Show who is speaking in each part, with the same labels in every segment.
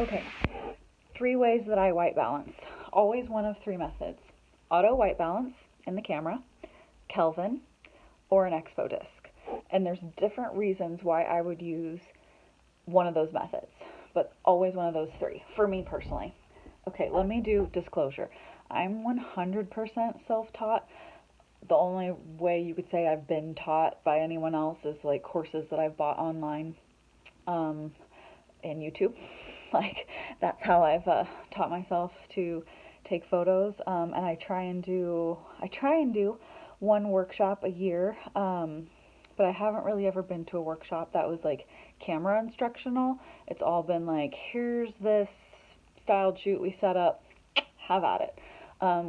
Speaker 1: Okay, 3 ways that I white balance. Always one of 3 methods. Auto white balance in the camera, Kelvin, or an Expodisc. And there's different reasons why I would use one of those methods, but always one of those 3, for me personally. Okay, let me do disclosure. I'm 100% self-taught. The only way you could say I've been taught by anyone else is like courses that I've bought online, um, and YouTube. Like, that's how I've taught myself to take photos. And I try and do one workshop a year. But I haven't really ever been to a workshop that was like camera instructional. It's all been like, here's this styled shoot we set up, have at it.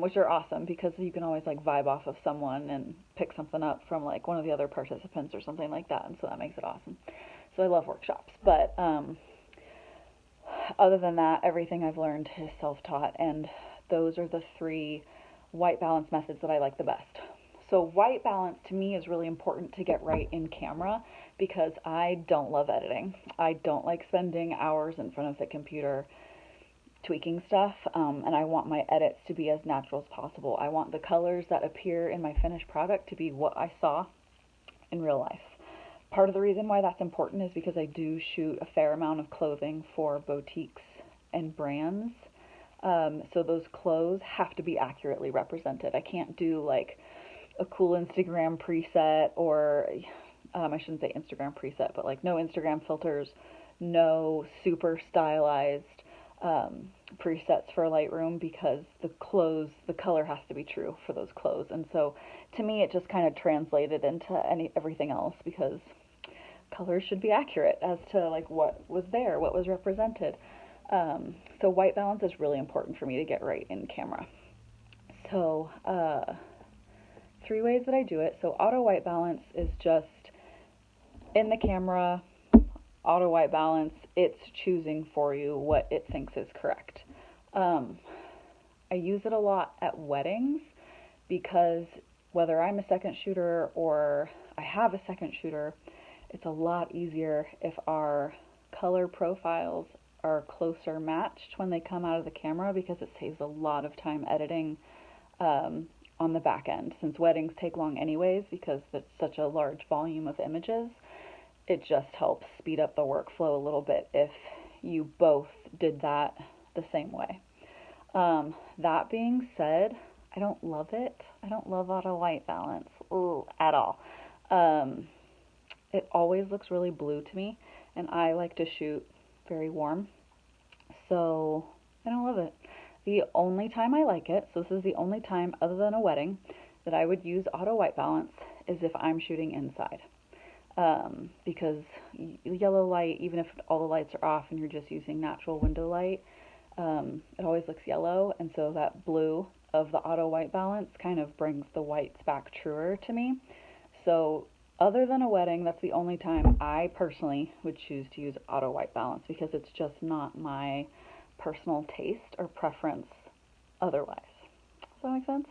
Speaker 1: Which are awesome because you can always like vibe off of someone and pick something up from like one of the other participants or something like that, and so that makes it awesome. So I love workshops, but other than that, everything I've learned is self-taught, and those are the 3 white balance methods that I like the best. So white balance to me is really important to get right in camera because I don't love editing. I don't like spending hours in front of the computer tweaking stuff, and I want my edits to be as natural as possible. I want the colors that appear in my finished product to be what I saw in real life. Part of the reason why that's important is because I do shoot a fair amount of clothing for boutiques and brands. So those clothes have to be accurately represented. I can't do like a cool Instagram preset, or I shouldn't say Instagram preset, but like no Instagram filters, no super stylized presets for Lightroom, because the color has to be true for those clothes. And so to me, it just kind of translated into everything else, because colors should be accurate as to like what was there, what was represented. So white balance is really important for me to get right in camera. So 3 ways that I do it. So auto white balance is just in the camera. Auto white balance, it's choosing for you what it thinks is correct. I use it a lot at weddings because whether I'm a second shooter or I have a second shooter, it's a lot easier if our color profiles are closer matched when they come out of the camera, because it saves a lot of time editing on the back end. Since weddings take long anyways because it's such a large volume of images, it just helps speed up the workflow a little bit if you both did that the same way. That being said, I don't love it. I don't love auto white balance at all. It always looks really blue to me, and I like to shoot very warm, so I don't love it. The only time I like it, so this is the only time other than a wedding that I would use auto white balance, is if I'm shooting inside. Because yellow light, even if all the lights are off and you're just using natural window light, it always looks yellow, and so that blue of the auto white balance kind of brings the whites back truer to me. So other than a wedding, that's the only time I personally would choose to use auto white balance, because it's just not my personal taste or preference otherwise. Does that make sense?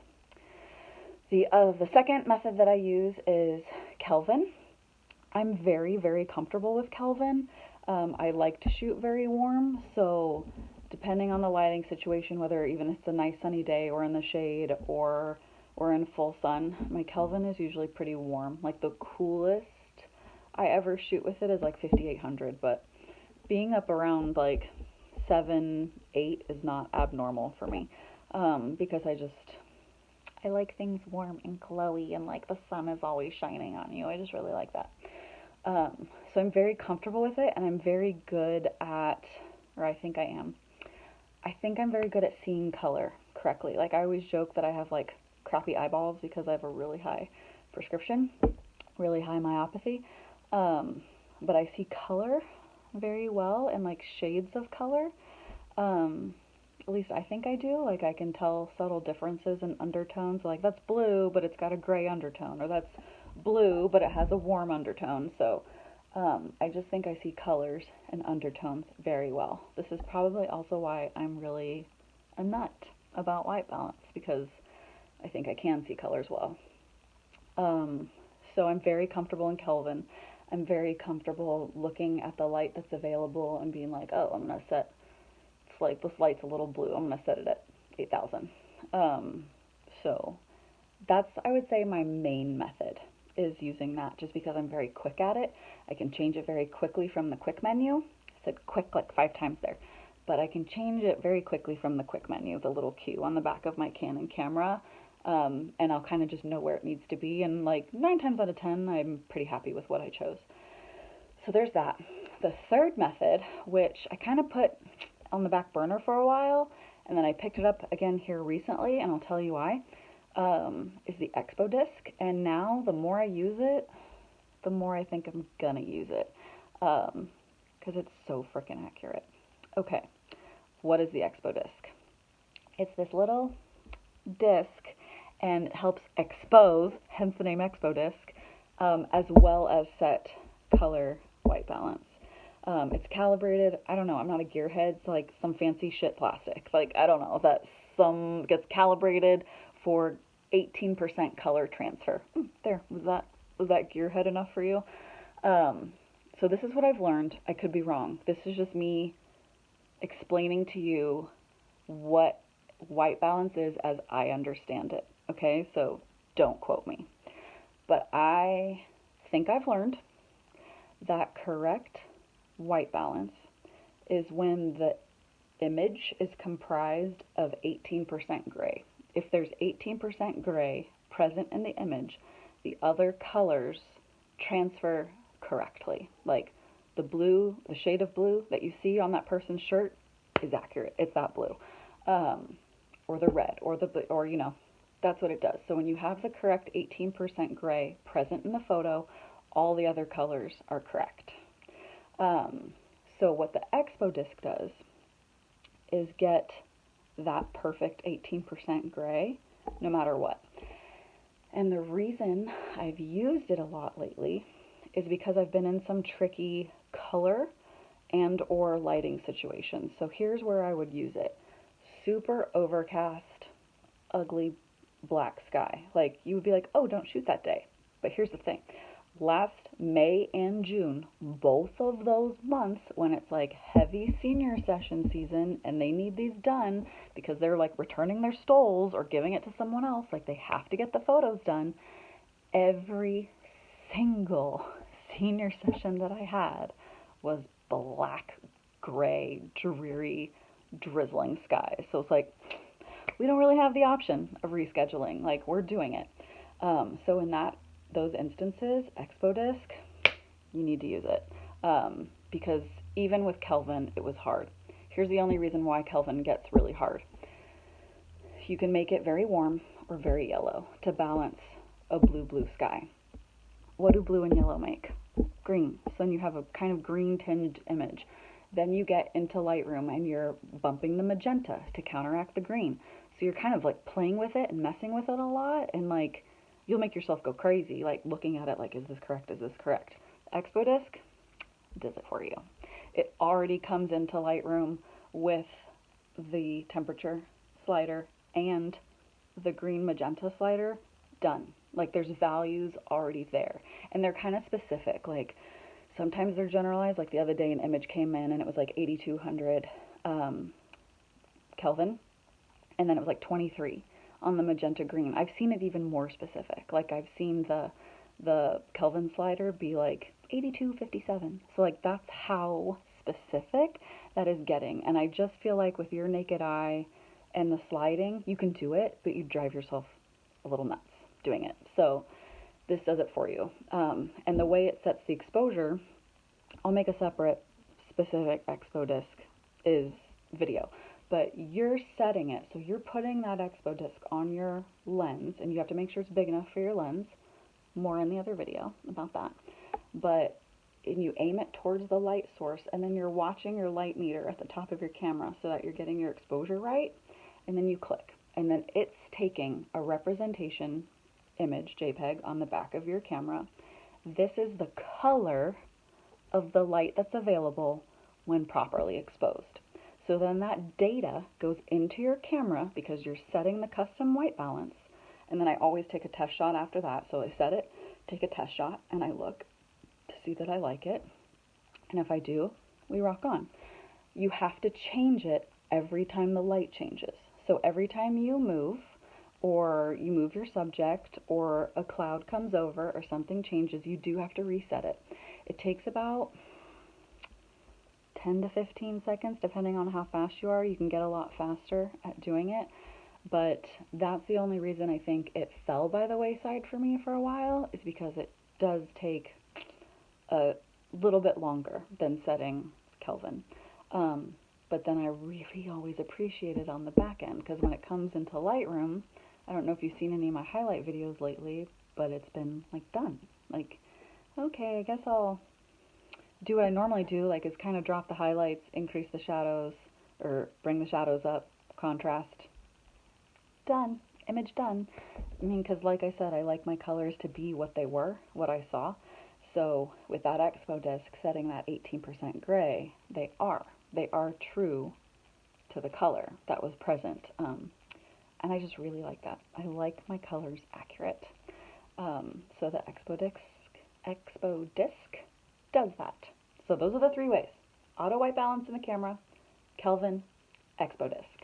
Speaker 1: The second method that I use is Kelvin. I'm very, very comfortable with Kelvin. I like to shoot very warm, so depending on the lighting situation, whether even if it's a nice sunny day or in the shade or in full sun, my Kelvin is usually pretty warm. Like the coolest I ever shoot with it is like 5800, but being up around like 7, 8 is not abnormal for me, because I like things warm and glowy, and like the sun is always shining on you. I just really like that. So I'm very comfortable with it, and I'm very good at, or I think I am. I think I'm very good at seeing color correctly. Like, I always joke that I have like crappy eyeballs because I have a really high prescription, really high myopathy. But I see color very well, and like shades of color. At least I think I do. Like, I can tell subtle differences in undertones. Like, that's blue, but it's got a gray undertone, or that's blue, but it has a warm undertone. So I just think I see colors and undertones very well. This is probably also why I'm really a nut about white balance, because I think I can see colors well. So I'm very comfortable in Kelvin. I'm very comfortable looking at the light that's available and being like, oh, I'm going to set like, this light's a little blue. I'm going to set it at 8,000. So that's, I would say, my main method is using that, just because I'm very quick at it. I can change it very quickly from the quick menu. I said quick like 5 times there. But I can change it very quickly from the quick menu, the little Q on the back of my Canon camera. And I'll kind of just know where it needs to be. And like 9 times out of 10, I'm pretty happy with what I chose. So there's that. The third method, which I kind of put on the back burner for a while, and then I picked it up again here recently, and I'll tell you why, is the Expodisc. And now the more I use it, the more I think I'm gonna use it, because it's so freaking accurate. Okay, what is the Expodisc? It's this little disc, and it helps expose, hence the name Expodisc, as well as set color white balance. It's calibrated, I don't know, I'm not a gearhead, so like some fancy shit plastic. Like, I don't know, that some gets calibrated for 18% color transfer. There, was that gearhead enough for you? So this is what I've learned. I could be wrong. This is just me explaining to you what white balance is as I understand it. Okay, so don't quote me. But I think I've learned that correct white balance is when the image is comprised of 18% gray. If there's 18% gray present in the image, the other colors transfer correctly. Like the blue, the shade of blue that you see on that person's shirt is accurate. It's that blue. Or the red, or you know, that's what it does. So when you have the correct 18% gray present in the photo, all the other colors are correct. So what the Expodisc does is get that perfect 18% gray no matter what. And the reason I've used it a lot lately is because I've been in some tricky color and or lighting situations. So here's where I would use it. Super overcast, ugly black sky. Like, you would be like, oh, don't shoot that day. But here's the thing. Last May and June, both of those months, when it's like heavy senior session season and they need these done because they're like returning their stoles or giving it to someone else, like they have to get the photos done, every single senior session that I had was black, gray, dreary, drizzling skies. So it's like, we don't really have the option of rescheduling. Like, we're doing it. So in those instances, Expodisc, you need to use it. Because even with Kelvin, it was hard. Here's the only reason why Kelvin gets really hard. You can make it very warm or very yellow to balance a blue sky. What do blue and yellow make? Green. So then you have a kind of green tinged image. Then you get into Lightroom and you're bumping the magenta to counteract the green. So you're kind of like playing with it and messing with it a lot, and like you'll make yourself go crazy, like looking at it like, is this correct? Is this correct? Expodisc does it for you. It already comes into Lightroom with the temperature slider and the green magenta slider done. Like, there's values already there, and they're kind of specific. Like, sometimes they're generalized. Like the other day, an image came in and it was like 8,200 Kelvin, and then it was like 23 on the magenta green. I've seen it even more specific. Like, I've seen the Kelvin slider be like 8257. So like, that's how specific that is getting. And I just feel like with your naked eye and the sliding, you can do it, but you drive yourself a little nuts doing it. So this does it for you. And the way it sets the exposure, I'll make a separate specific Expodisc is video. But you're setting it, so you're putting that Expodisc on your lens, and you have to make sure it's big enough for your lens. More in the other video about that. But you aim it towards the light source, and then you're watching your light meter at the top of your camera so that you're getting your exposure right, and then you click. And then it's taking a representation image, JPEG, on the back of your camera. This is the color of the light that's available when properly exposed. So then that data goes into your camera because you're setting the custom white balance. And then I always take a test shot after that. So I set it, take a test shot, and I look to see that I like it. And if I do, we rock on. You have to change it every time the light changes. So every time you move, or you move your subject, or a cloud comes over, or something changes, you do have to reset it. It takes about 10 to 15 seconds, depending on how fast you are. You can get a lot faster at doing it, but that's the only reason I think it fell by the wayside for me for a while, is because it does take a little bit longer than setting Kelvin. But then I really always appreciate it on the back end, because when it comes into Lightroom, I don't know if you've seen any of my highlight videos lately, but it's been like done. Like, okay, I guess I'll do what I normally do, like is kind of drop the highlights, increase the shadows, or bring the shadows up, contrast. Done. Image done. I mean, because like I said, I like my colors to be what they were, what I saw. So with that Expodisc setting that 18% gray, they are true to the color that was present. And I just really like that. I like my colors accurate. So the Expodisc does that. So those are the three ways: auto white balance in the camera, Kelvin, Expodisc.